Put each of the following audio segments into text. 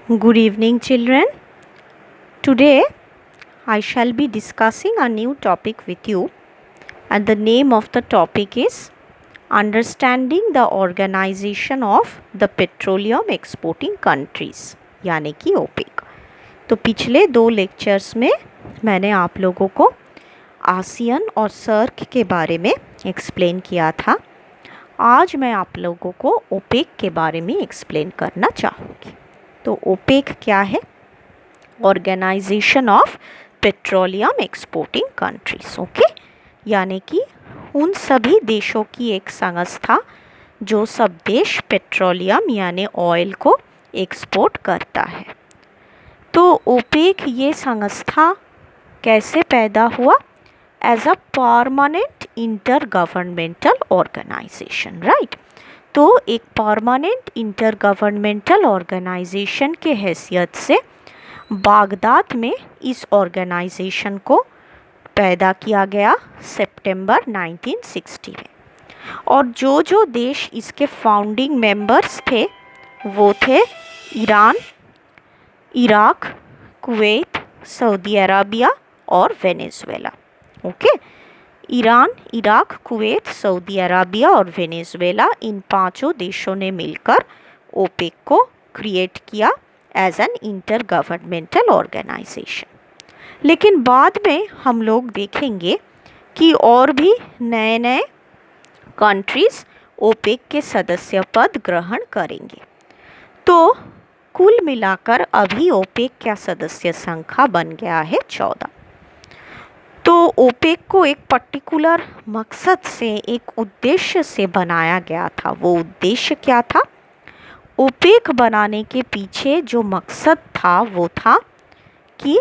Good evening, children. Today I shall be discussing a new topic with you, and the name of the topic is Understanding the Organization of the Petroleum Exporting Countries यानी कि OPEC. तो पिछले 2 lectures में मैंने आप लोगों को ASEAN और सर्क के बारे में एक्सप्लेन किया था। आज मैं आप लोगों को ओपेक के बारे में एक्सप्लेन करना चाहूँगी। तो ओपेक क्या है? Organization of petroleum exporting countries. Okay, यानी कि उन सभी देशों की एक संस्था जो सब देश पेट्रोलियम यानी ऑयल को एक्सपोर्ट करता है। तो ओपेक ये संस्था कैसे पैदा हुआ? As a permanent inter governmental organization, right. तो एक परमानेंट इंटर गवर्नमेंटल ऑर्गेनाइजेशन के हैसियत से बागदाद में इस ऑर्गेनाइजेशन को पैदा किया गया सितंबर 1960 में। और जो देश इसके फाउंडिंग मेंबर्स थे वो थे Iran, Iraq, Kuwait, Saudi Arabia और Venezuela. Okay, Iran, Iraq, Kuwait, Saudi Arabia और वेनेजुएला, इन 5 देशों ने मिलकर ओपेक को क्रिएट किया as an inter governmental organisation. लेकिन बाद में हम लोग देखेंगे कि और भी नए कंट्रीज ओपेक के सदस्य पद ग्रहण करेंगे। तो कुल मिलाकर अभी ओपेक का सदस्य संख्या बन गया है 14। तो ओपेक को एक पर्टिकुलर मकसद से, एक उद्देश्य से बनाया गया था। वो उद्देश्य क्या था? ओपेक बनाने के पीछे जो मकसद था वो था कि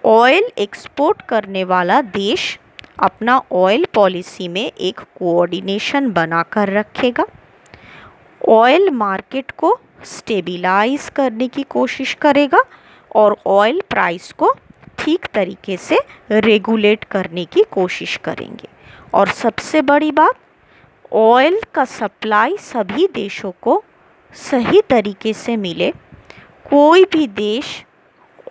ऑयल एक्सपोर्ट करने वाला देश अपना ऑयल पॉलिसी में एक कोऑर्डिनेशन बनाकर रखेगा, ऑयल मार्केट को स्टेबलाइज करने की कोशिश करेगा और ऑयल प्राइस को ठीक तरीके से रेगुलेट करने की कोशिश करेंगे। और सबसे बड़ी बात, ऑयल का सप्लाई सभी देशों को सही तरीके से मिले, कोई भी देश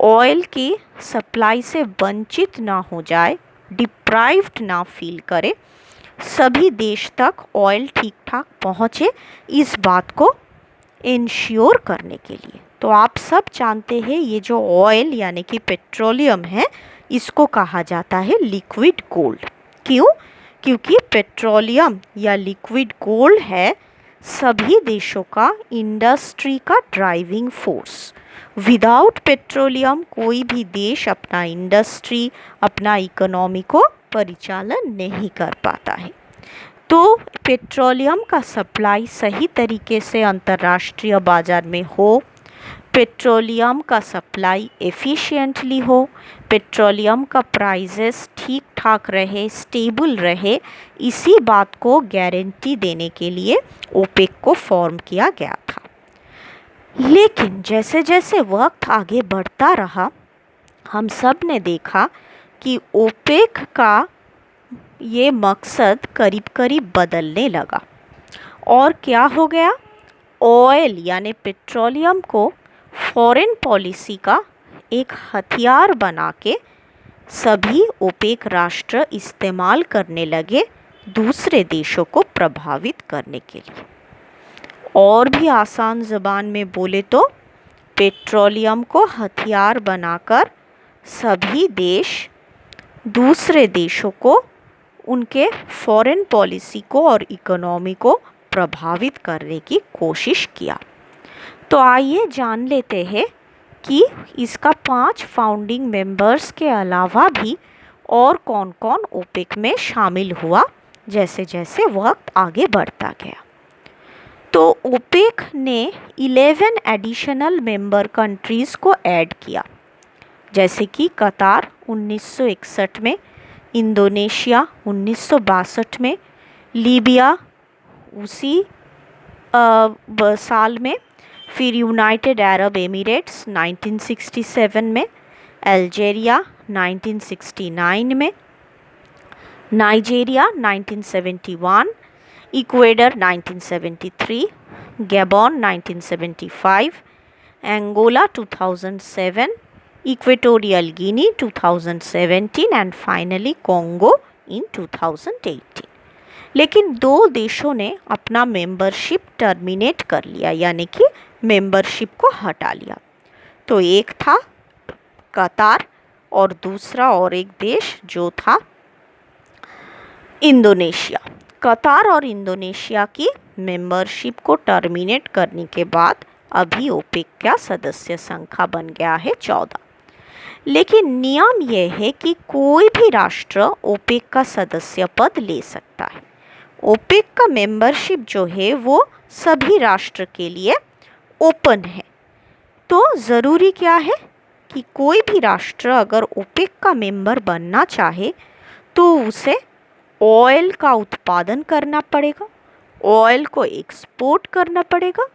ऑयल की सप्लाई से वंचित ना हो जाए, डिप्राइव्ड ना फील करे, सभी देश तक ऑयल ठीक ठाक पहुँचे, इस बात को इंश्योर करने के लिए। तो आप सब जानते हैं ये जो ऑयल यानी कि पेट्रोलियम है, इसको कहा जाता है लिक्विड गोल्ड। क्यों? क्योंकि पेट्रोलियम या लिक्विड गोल्ड है सभी देशों का इंडस्ट्री का ड्राइविंग फोर्स। विदाउट पेट्रोलियम कोई भी देश अपना इंडस्ट्री, अपना इकोनॉमी को परिचालन नहीं कर पाता है। तो पेट्रोलियम का सप्लाई सही तरीके से अंतर्राष्ट्रीय बाजार में हो, पेट्रोलियम का सप्लाई एफिशिएंटली हो, पेट्रोलियम का प्राइसेस ठीक ठाक रहे, स्टेबल रहे, इसी बात को गारंटी देने के लिए ओपेक को फॉर्म किया गया था। लेकिन जैसे जैसे वक्त आगे बढ़ता रहा, हम सब ने देखा कि ओपेक का ये मकसद करीब करीब बदलने लगा। और क्या हो गया? ऑयल यानी पेट्रोलियम को फॉरेन पॉलिसी का एक हथियार बना के सभी ओपेक राष्ट्र इस्तेमाल करने लगे दूसरे देशों को प्रभावित करने के लिए। और भी आसान ज़बान में बोले तो पेट्रोलियम को हथियार बनाकर सभी देश दूसरे देशों को उनके फॉरेन पॉलिसी को और इकोनॉमी को प्रभावित करने की कोशिश किया। तो आइए जान लेते हैं कि इसका 5 फाउंडिंग मेंबर्स के अलावा भी और कौन कौन ओपेक में शामिल हुआ जैसे जैसे वक्त आगे बढ़ता गया। तो ओपेक ने 11 एडिशनल मेंबर कंट्रीज़ को ऐड किया, जैसे कि कतार 1961 में, इंडोनेशिया 1962 में, लीबिया उसी साल में, फिर यूनाइटेड अरब एमिरेट्स 1967 में, अल्जीरिया 1969 में, Nigeria 1971, Ecuador 1973, Gabon 1975, Angola 2007, Equatorial Guinea 2017 and finally Congo in 2018। लेकिन दो देशों ने अपना मेंबरशिप टर्मिनेट कर लिया, यानी कि मेंबरशिप को हटा लिया। तो एक था कतार और दूसरा और एक देश जो था इंडोनेशिया। कतार और इंडोनेशिया की मेंबरशिप को टर्मिनेट करने के बाद अभी ओपेक का सदस्य संख्या बन गया है 14। लेकिन नियम यह है कि कोई भी राष्ट्र ओपेक का सदस्य पद ले सकता है। ओपेक का मेंबरशिप जो है वो सभी राष्ट्र के लिए ओपन है। तो ज़रूरी क्या है कि कोई भी राष्ट्र अगर ओपेक का मेंबर बनना चाहे तो उसे ऑयल का उत्पादन करना पड़ेगा, ऑयल को एक्सपोर्ट करना पड़ेगा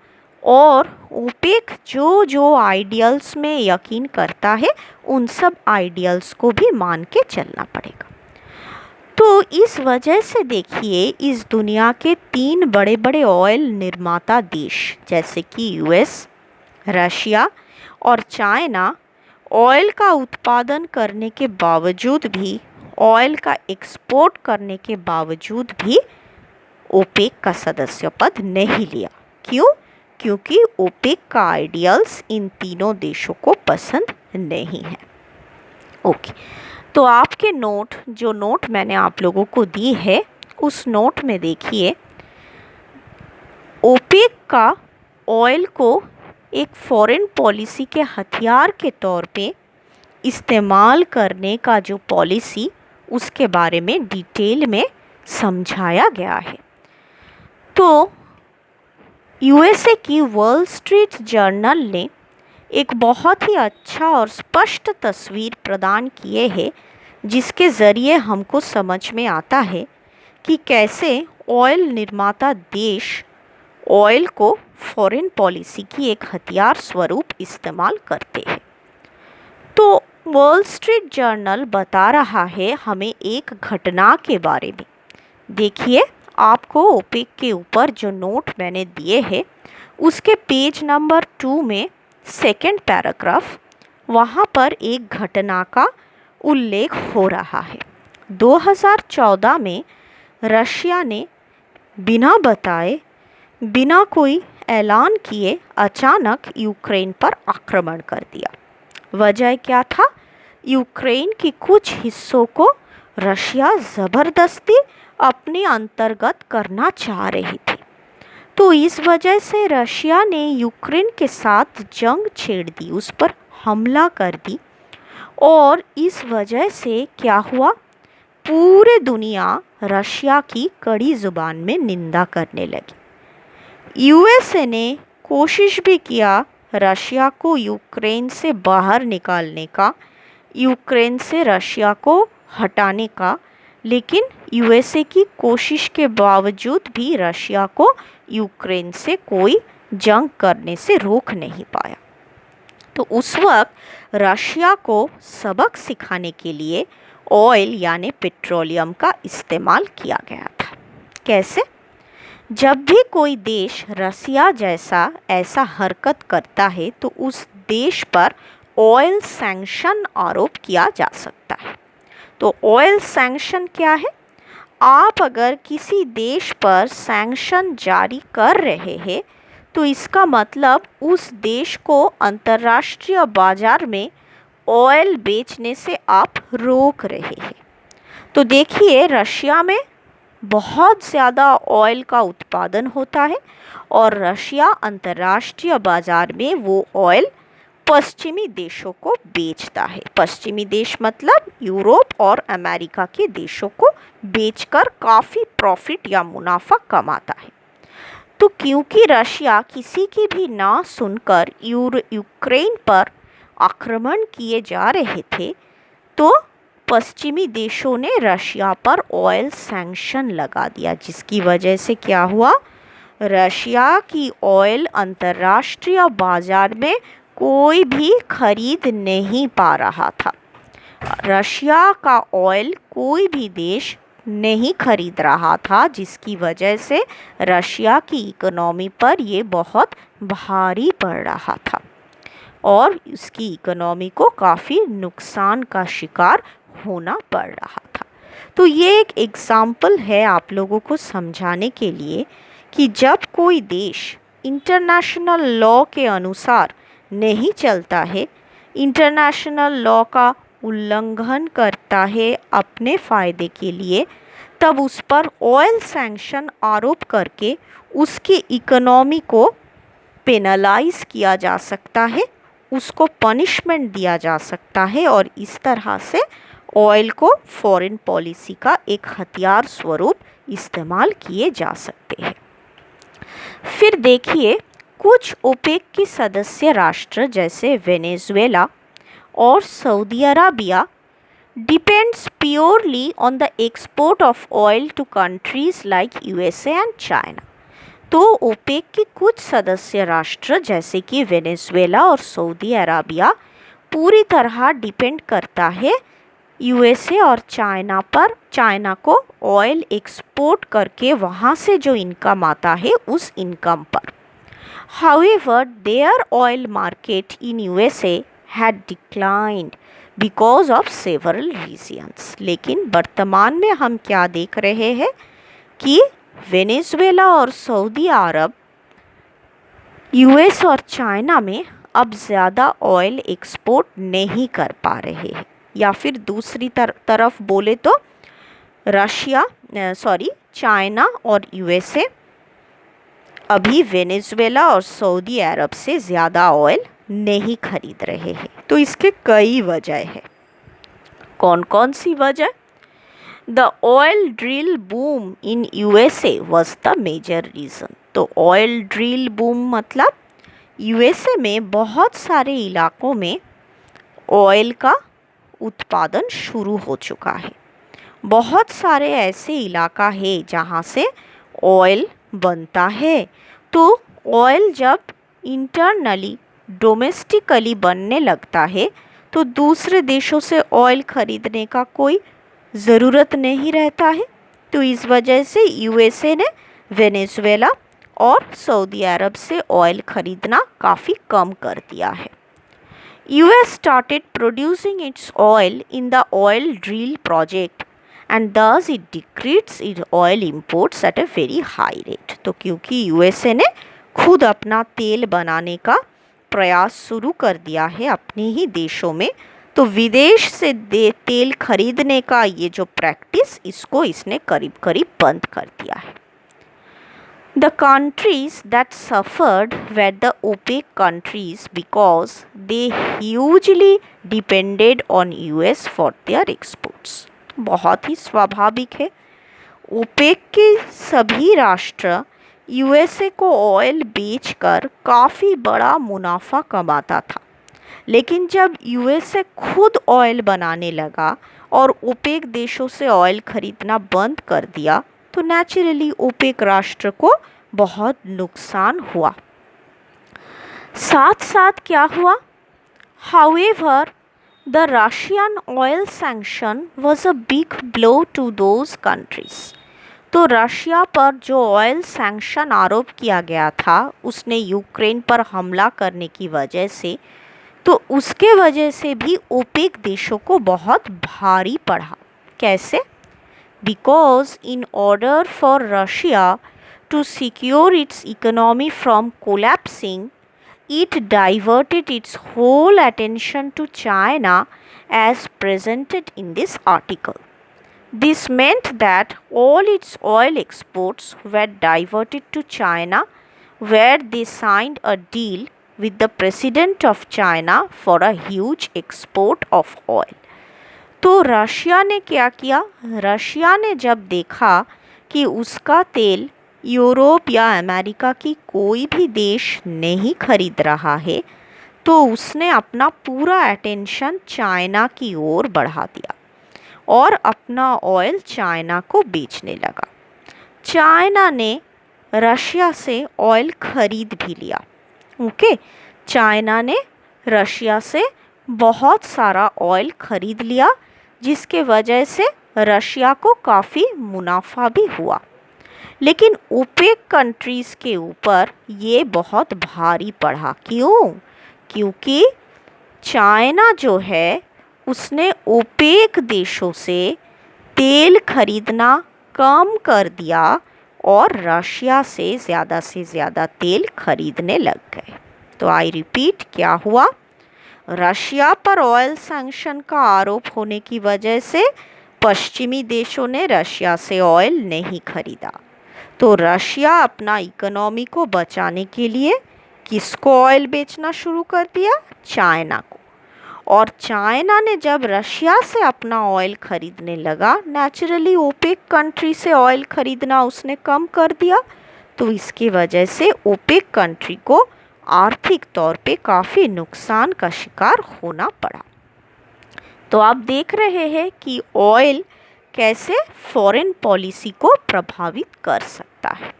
और ओपेक जो जो आइडियल्स में यकीन करता है उन सब आइडियल्स को भी मान के चलना पड़ेगा। तो इस वजह से देखिए इस दुनिया के 3 बड़े बड़े ऑयल निर्माता देश जैसे कि यूएस, रशिया और चाइना ऑयल का उत्पादन करने के बावजूद भी, ऑयल का एक्सपोर्ट करने के बावजूद भी ओपेक का सदस्य पद नहीं लिया। क्यों? क्योंकि ओपेक का आइडियल्स इन तीनों देशों को पसंद नहीं है। ओके, तो आपके नोट, जो नोट मैंने आप लोगों को दी है, उस नोट में देखिए ओपेक का ऑयल को एक फॉरेन पॉलिसी के हथियार के तौर पे इस्तेमाल करने का जो पॉलिसी, उसके बारे में डिटेल में समझाया गया है। तो यूएसए की वॉल स्ट्रीट जर्नल ने एक बहुत ही अच्छा और स्पष्ट तस्वीर प्रदान किए है जिसके ज़रिए हमको समझ में आता है कि कैसे ऑयल निर्माता देश ऑयल को फॉरेन पॉलिसी की एक हथियार स्वरूप इस्तेमाल करते हैं। तो वॉल स्ट्रीट जर्नल बता रहा है हमें एक घटना के बारे में। देखिए, आपको ओपेक के ऊपर जो नोट मैंने दिए हैं उसके पेज नंबर 2 में सेकंड पैराग्राफ, वहाँ पर एक घटना का उल्लेख हो रहा है। 2014 में रशिया ने बिना बताए, बिना कोई ऐलान किए अचानक यूक्रेन पर आक्रमण कर दिया। वजह क्या था? यूक्रेन के कुछ हिस्सों को रशिया ज़बरदस्ती अपने अंतर्गत करना चाह रही थी। तो इस वजह से रशिया ने यूक्रेन के साथ जंग छेड़ दी, उस पर हमला कर दी और इस वजह से क्या हुआ, पूरे दुनिया रशिया की कड़ी ज़ुबान में निंदा करने लगी। यूएसए ने कोशिश भी किया रशिया को यूक्रेन से बाहर निकालने का, यूक्रेन से रशिया को हटाने का, लेकिन यूएसए की कोशिश के बावजूद भी रशिया को यूक्रेन से कोई जंग करने से रोक नहीं पाया। तो उस वक्त रशिया को सबक सिखाने के लिए ऑयल यानी पेट्रोलियम का इस्तेमाल किया गया था। कैसे? जब भी कोई देश रशिया जैसा ऐसा हरकत करता है तो उस देश पर ऑयल सैंक्शन आरोप किया जा सकता है। तो ऑयल सैंक्शन क्या है? आप अगर किसी देश पर सैंक्शन जारी कर रहे हैं तो इसका मतलब उस देश को अंतर्राष्ट्रीय बाजार में ऑयल बेचने से आप रोक रहे हैं। तो देखिए, रशिया में बहुत ज़्यादा ऑयल का उत्पादन होता है और रशिया अंतर्राष्ट्रीय बाजार में वो ऑयल पश्चिमी देशों को बेचता है। पश्चिमी देश मतलब यूरोप और अमेरिका के देशों को बेचकर काफ़ी प्रॉफिट या मुनाफा कमाता है। तो क्योंकि रशिया किसी की भी ना सुनकर यूक्रेन पर आक्रमण किए जा रहे थे, तो पश्चिमी देशों ने रशिया पर ऑयल सैंक्शन लगा दिया, जिसकी वजह से क्या हुआ, रशिया की ऑयल अंतर्राष्ट्रीय बाजार में कोई भी खरीद नहीं पा रहा था। रशिया का ऑयल कोई भी देश नहीं खरीद रहा था, जिसकी वजह से रशिया की इकोनॉमी पर ये बहुत भारी पड़ रहा था। और उसकी इकोनॉमी को काफ़ी नुकसान का शिकार होना पड़ रहा था। तो ये एक एग्ज़ाम्पल है आप लोगों को समझाने के लिए कि जब कोई देश इंटरनेशनल लॉ के अनुसार नहीं चलता है, इंटरनेशनल लॉ का उल्लंघन करता है अपने फ़ायदे के लिए, तब उस पर ऑयल सैंक्शन आरोप करके उसकी इकोनॉमी को पेनलाइज किया जा सकता है, उसको पनिशमेंट दिया जा सकता है और इस तरह से ऑयल को फॉरेन पॉलिसी का एक हथियार स्वरूप इस्तेमाल किए जा सकते हैं। फिर देखिए, कुछ ओपेक की सदस्य राष्ट्र जैसे वेनेजुएला और Saudi Arabia depends purely on the export of oil to countries like USA and China। तो ओपेक के कुछ सदस्य राष्ट्र जैसे कि वेनेजुएला और सऊदी अराबिया पूरी तरह डिपेंड करता है यूएसए और चाइना पर, चाइना को ऑयल एक्सपोर्ट करके वहाँ से जो इनकम आता है उस इनकम पर। However, their oil market in USA had declined because of several reasons। लेकिन वर्तमान में हम क्या देख रहे हैं कि वेनेजुएला और सऊदी अरब यूएस और चाइना में अब ज़्यादा ऑयल एक्सपोर्ट नहीं कर पा रहे हैं, या फिर दूसरी तरफ बोले तो चाइना और यूएसए अभी वेनेजुएला और सऊदी अरब से ज़्यादा ऑयल नहीं खरीद रहे हैं। तो इसके कई वजह है। कौन कौन सी वजह? The oil drill boom in USA was the major reason. तो ऑयल ड्रिल बूम मतलब यूएसए में बहुत सारे इलाकों में ऑयल का उत्पादन शुरू हो चुका है। बहुत सारे ऐसे इलाका है जहाँ से ऑयल बनता है। तो ऑयल जब इंटरनली डोमेस्टिकली बनने लगता है तो दूसरे देशों से ऑयल खरीदने का कोई ज़रूरत नहीं रहता है। तो इस वजह से यूएसए ने वेनेजुएला और सऊदी अरब से ऑयल खरीदना काफ़ी कम कर दिया है। US started producing it's oil in the oil drill project and thus it decreased its oil imports at a very high rate। तो क्योंकि यूएसए ने खुद अपना तेल बनाने का प्रयास शुरू कर दिया है अपने ही देशों में, तो विदेश से तेल खरीदने का ये जो प्रैक्टिस, इसको इसने करीब करीब बंद कर दिया है। The countries that suffered were the OPEC countries because they hugely depended on US for their exports। बहुत ही स्वाभाविक है, ओपेक के सभी राष्ट्र यूएसए को ऑयल बेचकर काफ़ी बड़ा मुनाफा कमाता था। लेकिन जब यूएसए खुद ऑयल बनाने लगा और ओपेक देशों से ऑयल खरीदना बंद कर दिया, तो नेचुरली ओपेक राष्ट्र को बहुत नुकसान हुआ। साथ साथ क्या हुआ? However, The Russian oil sanction was a big blow to those countries। तो रशिया पर जो ऑयल सैंक्शन आरोप किया गया था उसने यूक्रेन पर हमला करने की वजह से, तो उसके वजह से भी ओपेक देशों को बहुत भारी पड़ा। कैसे? Because in order for Russia to secure its economy from collapsing, it diverted its whole attention to China as presented in this article। This meant that all its oil exports were diverted to China, where they signed a deal with the president of China for a huge export of oil। तो Russia ने क्या किया? Russia ने जब देखा कि उसका तेल यूरोप या अमेरिका की कोई भी देश नहीं खरीद रहा है, तो उसने अपना पूरा अटेंशन चाइना की ओर बढ़ा दिया और अपना ऑयल चाइना को बेचने लगा। चाइना ने रशिया से ऑयल खरीद भी लिया। ओके, चाइना ने रशिया से बहुत सारा ऑयल खरीद लिया, जिसके वजह से रशिया को काफ़ी मुनाफा भी हुआ। लेकिन ओपेक कंट्रीज़ के ऊपर ये बहुत भारी पड़ा। क्यों? क्योंकि चाइना जो है उसने ओपेक देशों से तेल खरीदना कम कर दिया और रशिया से ज़्यादा तेल खरीदने लग गए। तो आई रिपीट, क्या हुआ? रशिया पर ऑयल सैंक्शन का आरोप होने की वजह से पश्चिमी देशों ने रशिया से ऑयल नहीं खरीदा। तो रशिया अपना इकोनॉमी को बचाने के लिए किसको ऑयल बेचना शुरू कर दिया? चाइना को। और चाइना ने जब रशिया से अपना ऑयल खरीदने लगा, नेचुरली ओपेक कंट्री से ऑयल खरीदना उसने कम कर दिया। तो इसकी वजह से ओपेक कंट्री को आर्थिक तौर पे काफ़ी नुकसान का शिकार होना पड़ा। तो आप देख रहे हैं कि ऑयल कैसे फॉरेन पॉलिसी को प्रभावित कर सकता है।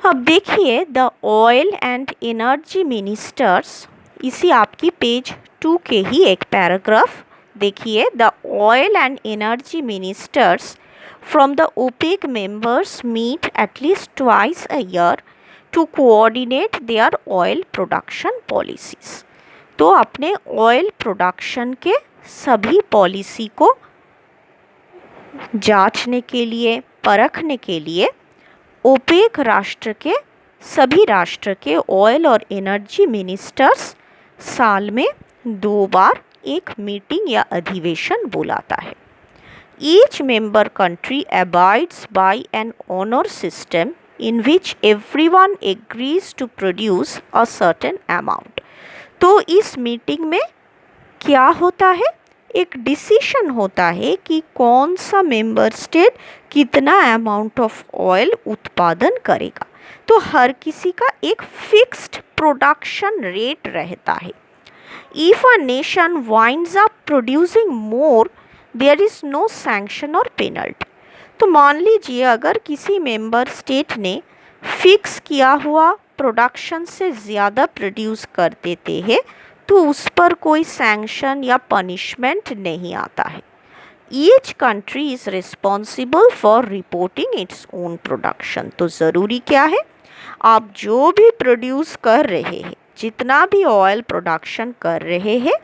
अब देखिए, the oil and energy ministers, इसी आपकी पेज 2 के ही एक पैराग्राफ देखिए। The oil and energy ministers from the OPEC members meet at least twice a year to coordinate their oil production policies. तो अपने ऑयल प्रोडक्शन के सभी पॉलिसी को जांचने के लिए, परखने के लिए ओपेक सभी राष्ट्र के ऑयल और एनर्जी मिनिस्टर्स साल में 2 बार एक मीटिंग या अधिवेशन बुलाता है। Each member country abides by an honour system in which everyone agrees to produce a certain amount। तो इस मीटिंग में क्या होता है? एक डिसीजन होता है कि कौन सा मेंबर स्टेट कितना अमाउंट ऑफ ऑयल उत्पादन करेगा। तो हर किसी का एक फिक्स्ड प्रोडक्शन रेट रहता है। If a nation winds up producing more, there is no sanction और पेनल्टी। तो मान लीजिए अगर किसी मेंबर स्टेट ने फिक्स किया हुआ प्रोडक्शन से ज़्यादा प्रोड्यूस कर देते हैं, तो उस पर कोई सैंक्शन या पनिशमेंट नहीं आता है। Each country is responsible for reporting its own production. तो ज़रूरी क्या है? आप जो भी प्रोड्यूस कर रहे हैं, जितना भी ऑयल प्रोडक्शन कर रहे हैं,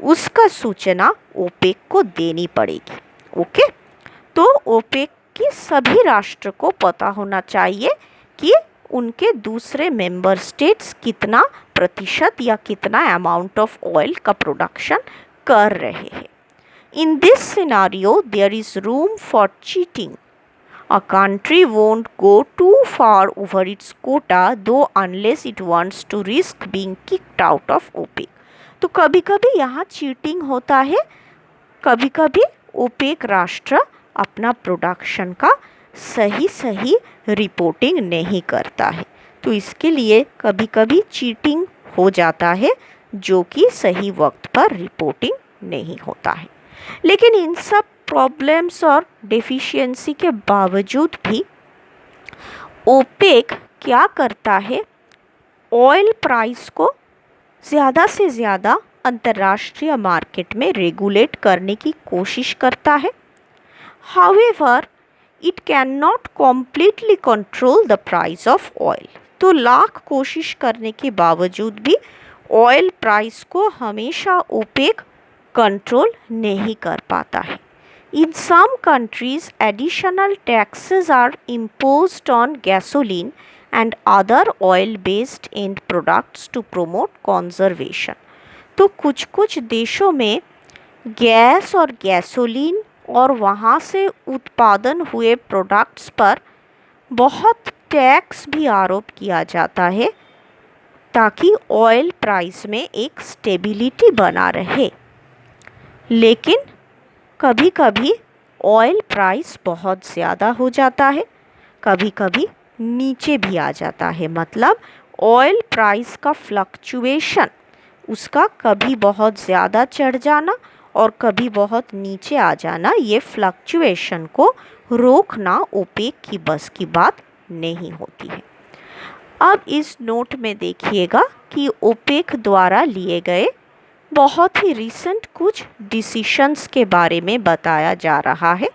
उसका सूचना ओपेक को देनी पड़ेगी। ओके, तो ओपेक कि सभी राष्ट्र को पता होना चाहिए कि उनके दूसरे मेंबर स्टेट्स कितना प्रतिशत या कितना अमाउंट ऑफ ऑयल का प्रोडक्शन कर रहे हैं। In this scenario there is room for cheating. A country won't go too far over its quota though unless it wants to risk being kicked out of OPEC. तो कभी कभी यहाँ cheating होता है, कभी कभी ओपेक राष्ट्र अपना प्रोडक्शन का सही रिपोर्टिंग नहीं करता है। तो इसके लिए कभी कभी चीटिंग हो जाता है, जो कि सही वक्त पर रिपोर्टिंग नहीं होता है। लेकिन इन सब प्रॉब्लम्स और डेफिशिएंसी के बावजूद भी ओपेक क्या करता है? ऑयल प्राइस को ज़्यादा से ज़्यादा अंतर्राष्ट्रीय मार्केट में रेगुलेट करने की कोशिश करता है। However, it cannot completely control the price of oil। तो लाख कोशिश करने के बावजूद भी ऑयल प्राइस को हमेशा ओपेक कंट्रोल नहीं कर पाता है। In some countries, additional taxes are imposed on gasoline and other oil-based end products to promote conservation। तो कुछ देशों में गैस और गैसोलीन और वहाँ से उत्पादन हुए प्रोडक्ट्स पर बहुत टैक्स भी आरोप किया जाता है, ताकि ऑयल प्राइस में एक स्टेबिलिटी बना रहे। लेकिन कभी कभी ऑयल प्राइस बहुत ज़्यादा हो जाता है, कभी कभी नीचे भी आ जाता है। मतलब ऑयल प्राइस का फ्लक्चुएशन, उसका कभी बहुत ज़्यादा चढ़ जाना और कभी बहुत नीचे आ जाना, ये फ्लक्चुएशन को रोकना ओपेक की बस की बात नहीं होती है। अब इस नोट में देखिएगा कि ओपेक द्वारा लिए गए बहुत ही रिसेंट कुछ डिसीशंस के बारे में बताया जा रहा है।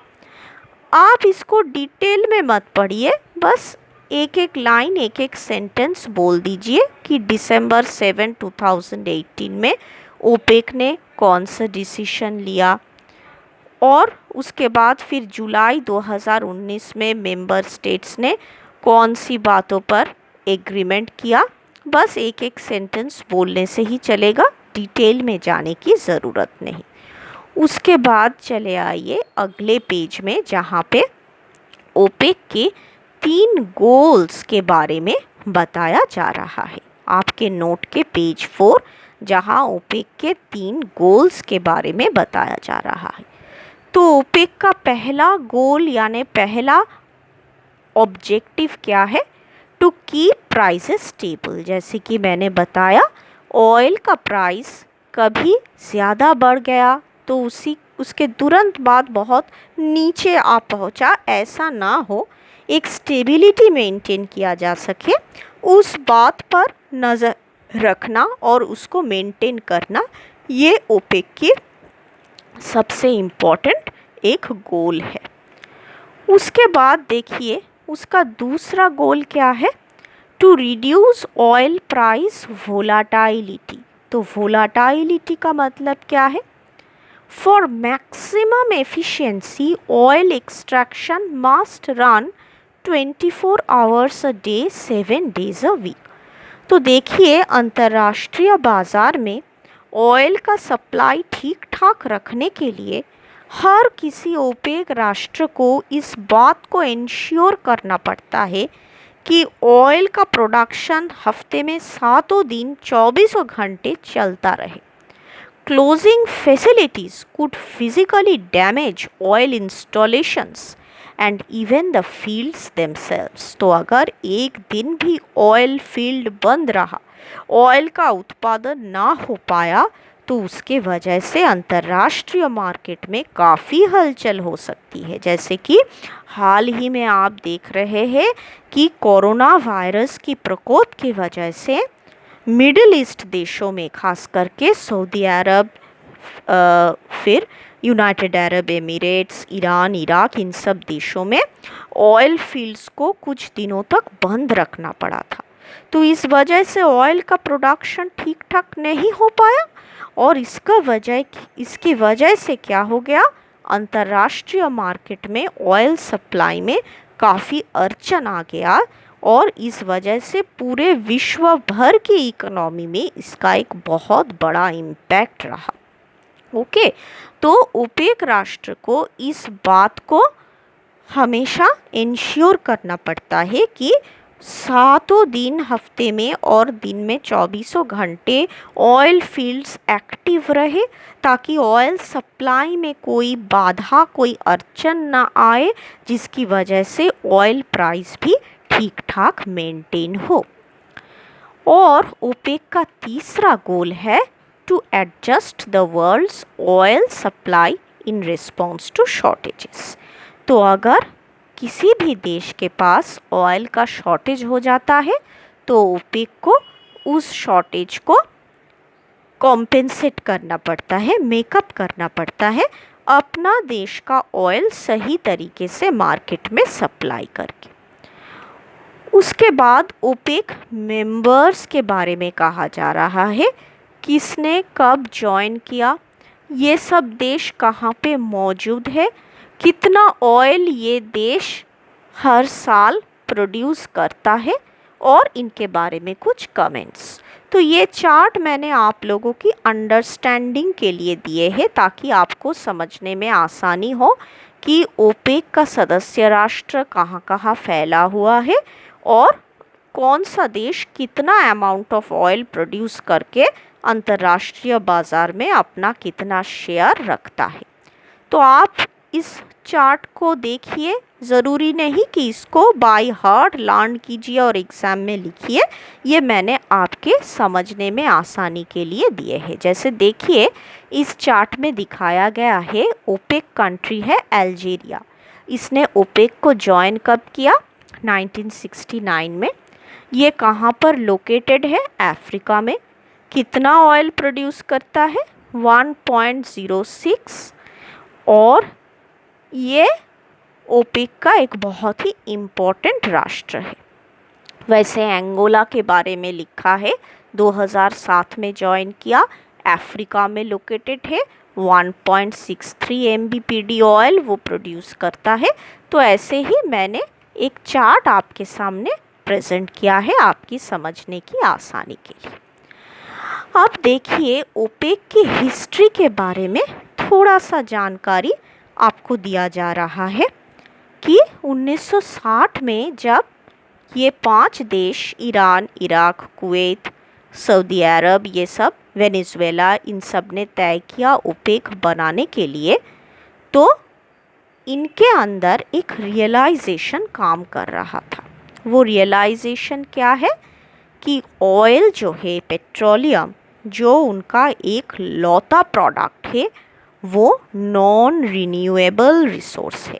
आप इसको डिटेल में मत पढ़िए, बस एक एक लाइन एक एक सेंटेंस बोल दीजिए कि दिसंबर 7, 2018 में ओपेक ने कौन सा डिसीजन लिया और उसके बाद फिर जुलाई 2019 में मेंबर स्टेट्स ने कौन सी बातों पर एग्रीमेंट किया। बस एक एक सेंटेंस बोलने से ही चलेगा, डिटेल में जाने की ज़रूरत नहीं। उसके बाद चले आइए अगले पेज में जहाँ पे ओपेक के 3 गोल्स के बारे में बताया जा रहा है। आपके नोट के पेज 4 जहाँ ओपेक के 3 गोल्स के बारे में बताया जा रहा है। तो ओपेक का पहला गोल यानी पहला ऑब्जेक्टिव क्या है? To keep prices stable. जैसे कि मैंने बताया, ऑयल का प्राइस कभी ज़्यादा बढ़ गया तो उसके तुरंत बाद बहुत नीचे आ पहुंचा, ऐसा ना हो, एक स्टेबिलिटी मेंटेन किया जा सके, उस बात पर नज़र रखना और उसको मेंटेन करना, ये ओपेक की सबसे इम्पोर्टेंट एक गोल है। उसके बाद देखिए उसका दूसरा गोल क्या है? To reduce oil price volatility. तो वोलाटाइलिटी का मतलब क्या है? For maximum efficiency oil extraction must run 24 hours a day 7 days a week. तो देखिए अंतर्राष्ट्रीय बाज़ार में ऑयल का सप्लाई ठीक ठाक रखने के लिए हर किसी ओपेक राष्ट्र को इस बात को इंश्योर करना पड़ता है कि ऑयल का प्रोडक्शन हफ्ते में 7 दिन 24 घंटे चलता रहे। Closing facilities could physically damage oil installations and even the fields themselves। तो अगर एक दिन भी ऑयल फील्ड बंद रहा, ऑयल का उत्पादन ना हो पाया, तो उसके वजह से अंतर्राष्ट्रीय मार्केट में काफ़ी हलचल हो सकती है। जैसे कि हाल ही में आप देख रहे हैं कि कोरोना वायरस की प्रकोप की वजह से मिडिल ईस्ट देशों में, खास करके सऊदी अरब, फिर United Arab Emirates, Iran, Iraq, इन सब देशों में ऑयल फील्ड्स को कुछ दिनों तक बंद रखना पड़ा था। तो इस वजह से ऑयल का प्रोडक्शन ठीक ठाक नहीं हो पाया और इसकी वजह से क्या हो गया? अंतर्राष्ट्रीय मार्केट में ऑयल सप्लाई में काफ़ी अड़चन आ गया और इस वजह से पूरे विश्व भर की इकोनॉमी में इसका एक बहुत बड़ा इम्पैक्ट रहा। ओके, तो ओपेक राष्ट्र को इस बात को हमेशा इंश्योर करना पड़ता है कि 7 दिन हफ्ते में और दिन में 24 घंटे ऑयल फील्ड्स एक्टिव रहे, ताकि ऑयल सप्लाई में कोई बाधा, कोई अड़चन ना आए, जिसकी वजह से ऑयल प्राइस भी ठीक ठाक मेंटेन हो। और ओपेक का तीसरा गोल है to adjust the world's oil supply in response to shortages. तो अगर किसी भी देश के पास ऑयल का शॉर्टेज हो जाता है तो ओपेक को उस शॉर्टेज को कॉम्पेंसेट करना पड़ता है, मेकअप करना पड़ता है, अपना देश का ऑयल सही तरीके से मार्केट में सप्लाई करके। उसके बाद ओपेक मेंबर्स के बारे में कहा जा रहा है, किसने कब ज्वाइन किया, ये सब देश कहाँ पे मौजूद है, कितना ऑयल ये देश हर साल प्रोड्यूस करता है, और इनके बारे में कुछ कमेंट्स। तो ये चार्ट मैंने आप लोगों की अंडरस्टैंडिंग के लिए दिए हैं ताकि आपको समझने में आसानी हो कि ओपेक का सदस्य राष्ट्र कहाँ कहाँ फैला हुआ है और कौन सा देश कितना अमाउंट ऑफ ऑयल प्रोड्यूस करके अंतर्राष्ट्रीय बाज़ार में अपना कितना शेयर रखता है। तो आप इस चार्ट को देखिए, ज़रूरी नहीं कि इसको बाय हार्ट लर्न कीजिए और एग्ज़ाम में लिखिए, ये मैंने आपके समझने में आसानी के लिए दिए हैं। जैसे देखिए इस चार्ट में दिखाया गया है, ओपेक कंट्री है अल्जीरिया। इसने ओपेक को ज्वाइन कब किया? 1969 में। ये कहाँ पर लोकेटेड है? अफ्रीका में। कितना ऑयल प्रोड्यूस करता है? 1.06। और ये ओपेक का एक बहुत ही इम्पोर्टेंट राष्ट्र है। वैसे अंगोला के बारे में लिखा है 2007 में ज्वाइन किया, अफ्रीका में लोकेटेड है, 1.63 MBPD ऑयल वो प्रोड्यूस करता है। तो ऐसे ही मैंने एक चार्ट आपके सामने प्रेजेंट किया है आपकी समझने की आसानी के लिए। अब देखिए ओपेक की हिस्ट्री के बारे में थोड़ा सा जानकारी आपको दिया जा रहा है कि 1960 में जब ये 5 देश ईरान, इराक, कुवैत, सऊदी अरब, ये सब वेनेजुएला, इन सब ने तय किया ओपेक बनाने के लिए, तो इनके अंदर एक रियलाइजेशन काम कर रहा था। वो रियलाइजेशन क्या है कि ऑयल जो है, पेट्रोलियम, जो उनका एक लौता प्रोडक्ट है, वो नॉन रिन्यूएबल रिसोर्स है।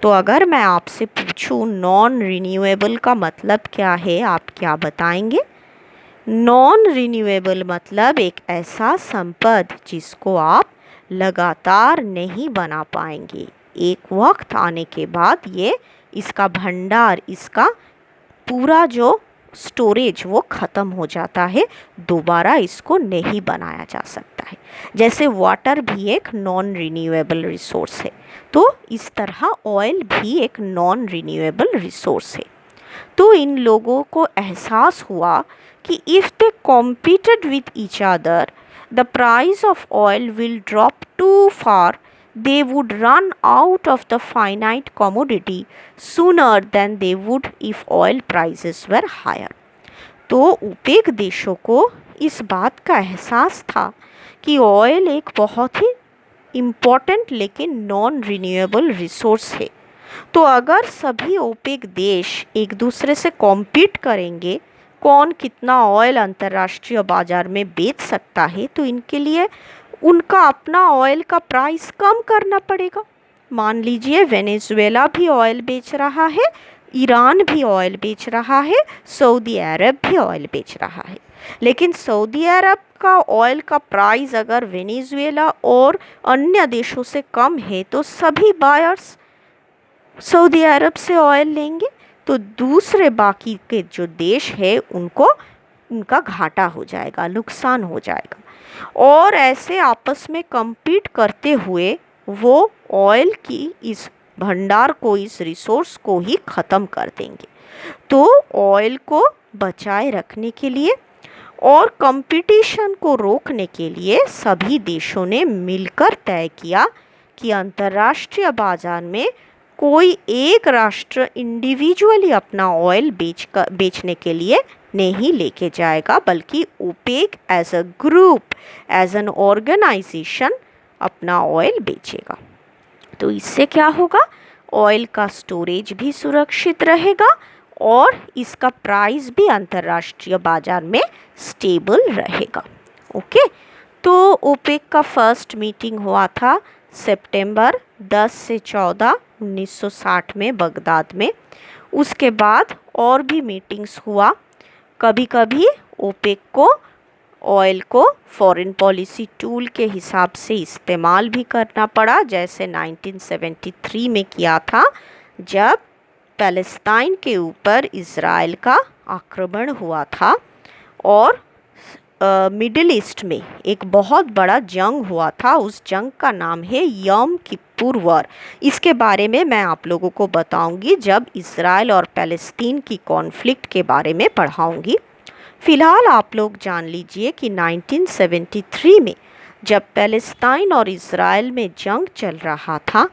तो अगर मैं आपसे पूछूं नॉन रिन्यूएबल का मतलब क्या है, आप क्या बताएंगे? नॉन रिन्यूएबल मतलब एक ऐसा संपद जिसको आप लगातार नहीं बना पाएंगे। एक वक्त आने के बाद ये इसका भंडार, इसका पूरा जो स्टोरेज वो ख़त्म हो जाता है, दोबारा इसको नहीं बनाया जा सकता है। जैसे वाटर भी एक नॉन रिन्यूएबल रिसोर्स है, तो इस तरह ऑयल भी एक नॉन रिन्यूएबल रिसोर्स है। तो इन लोगों को एहसास हुआ कि if they competed with each other, the price of oil will drop too far, they would run out of the finite commodity sooner than they would if oil prices were higher। तो OPEC देशों को इस बात का एहसास था कि oil एक बहुत ही इम्पॉर्टेंट लेकिन नॉन रिन्यूएबल रिसोर्स है। तो अगर सभी ओपेक देश एक दूसरे से कॉम्पीट करेंगे, कौन कितना ऑयल अंतर्राष्ट्रीय बाजार में बेच सकता है, तो इनके लिए उनका अपना ऑयल का प्राइस कम करना पड़ेगा। मान लीजिए वेनेजुएला भी ऑयल बेच रहा है, ईरान भी ऑयल बेच रहा है, सऊदी अरब भी ऑयल बेच रहा है, लेकिन सऊदी अरब का ऑयल का प्राइस अगर वेनेजुएला और अन्य देशों से कम है, तो सभी बायर्स सऊदी अरब से ऑयल लेंगे, तो दूसरे बाकी के जो देश है उनको उनका घाटा हो जाएगा, नुकसान हो जाएगा। और ऐसे आपस में compete करते हुए वो ऑयल की इस भंडार को, इस रिसोर्स को ही ख़त्म कर देंगे। तो ऑयल को बचाए रखने के लिए और कंपटीशन को रोकने के लिए सभी देशों ने मिलकर तय किया कि अंतर्राष्ट्रीय बाजार में कोई एक राष्ट्र इंडिविजुअली अपना ऑयल बेचने के लिए नहीं लेके जाएगा, बल्कि OPEC as a group, as an organization अपना ऑयल बेचेगा। तो इससे क्या होगा? ऑयल का स्टोरेज भी सुरक्षित रहेगा और इसका प्राइस भी अंतर्राष्ट्रीय बाजार में स्टेबल रहेगा। ओके, तो ओपेक का फर्स्ट मीटिंग हुआ था सितंबर 10 से 14 1960 में बगदाद में। उसके बाद और भी मीटिंग्स हुआ। कभी कभी ओपेक को ऑयल को फॉरेन पॉलिसी टूल के हिसाब से इस्तेमाल भी करना पड़ा, जैसे 1973 में किया था जब पैलेस्टाइन के ऊपर इज़राइल का आक्रमण हुआ था और मिडिल ईस्ट में एक बहुत बड़ा जंग हुआ था। उस जंग का नाम है यम किप्पुर वॉर। इसके बारे में मैं आप लोगों को बताऊंगी जब इज़राइल और पैलेस्तीन की कॉन्फ्लिक्ट के बारे में पढ़ाऊंगी। फ़िलहाल आप लोग जान लीजिए कि 1973 में जब पैलेस्टाइन और इज़राइल में जंग चल रहा था,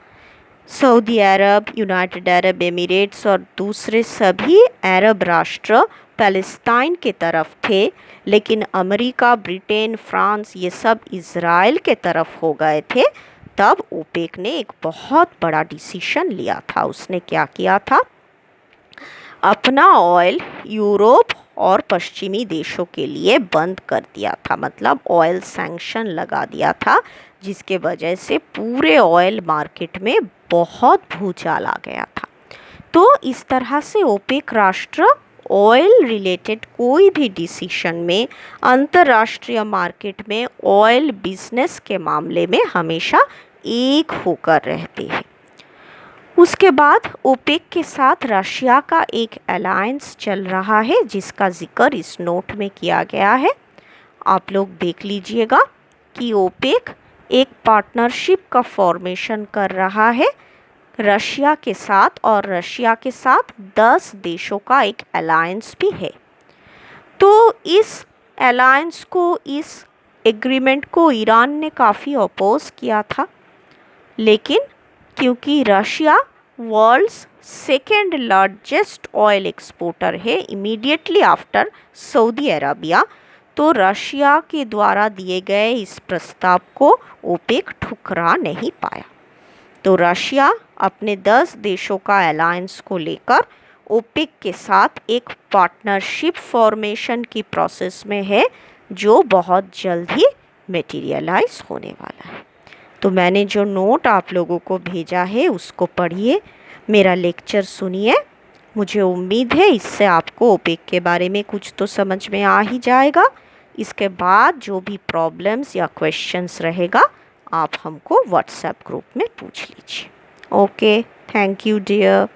सऊदी अरब, यूनाइटेड अरब एमिरेट्स और दूसरे सभी अरब राष्ट्र पैलेस्टाइन के तरफ थे, लेकिन अमेरिका, ब्रिटेन, फ्रांस ये सब इज़राइल के तरफ हो गए थे। तब ओपेक ने एक बहुत बड़ा डिसीजन लिया था। उसने क्या किया था? अपना ऑयल यूरोप और पश्चिमी देशों के लिए बंद कर दिया था, मतलब ऑयल सैंक्शन लगा दिया था, जिसके वजह से पूरे ऑयल मार्केट में बहुत भूचाल आ गया था। तो इस तरह से ओपेक राष्ट्र ऑयल रिलेटेड कोई भी डिसीजन में अंतर्राष्ट्रीय मार्केट में ऑयल बिजनेस के मामले में हमेशा एक होकर रहते हैं। उसके बाद ओपेक के साथ रशिया का एक अलायंस चल रहा है जिसका जिक्र इस नोट में किया गया है। आप लोग देख लीजिएगा कि ओपेक एक पार्टनरशिप का फॉर्मेशन कर रहा है रशिया के साथ, और रशिया के साथ 10 देशों का एक अलायंस भी है। तो इस अलायंस को, इस एग्रीमेंट को ईरान ने काफ़ी अपोज किया था, लेकिन क्योंकि Russia world's second largest oil exporter है इमीडिएटली आफ्टर सऊदी अरबिया, तो रशिया के द्वारा दिए गए इस प्रस्ताव को ओपेक ठुकरा नहीं पाया। तो रशिया अपने 10 देशों का अलायंस को लेकर ओपेक के साथ एक पार्टनरशिप फॉर्मेशन की प्रोसेस में है, जो बहुत जल्द ही मटेरियलाइज होने वाला है। तो मैंने जो नोट आप लोगों को भेजा है उसको पढ़िए, मेरा लेक्चर सुनिए। मुझे उम्मीद है इससे आपको ओपेक के बारे में कुछ तो समझ में आ ही जाएगा। इसके बाद जो भी प्रॉब्लम्स या क्वेश्चंस रहेगा आप हमको व्हाट्सएप ग्रुप में पूछ लीजिए। Okay, thank you dear.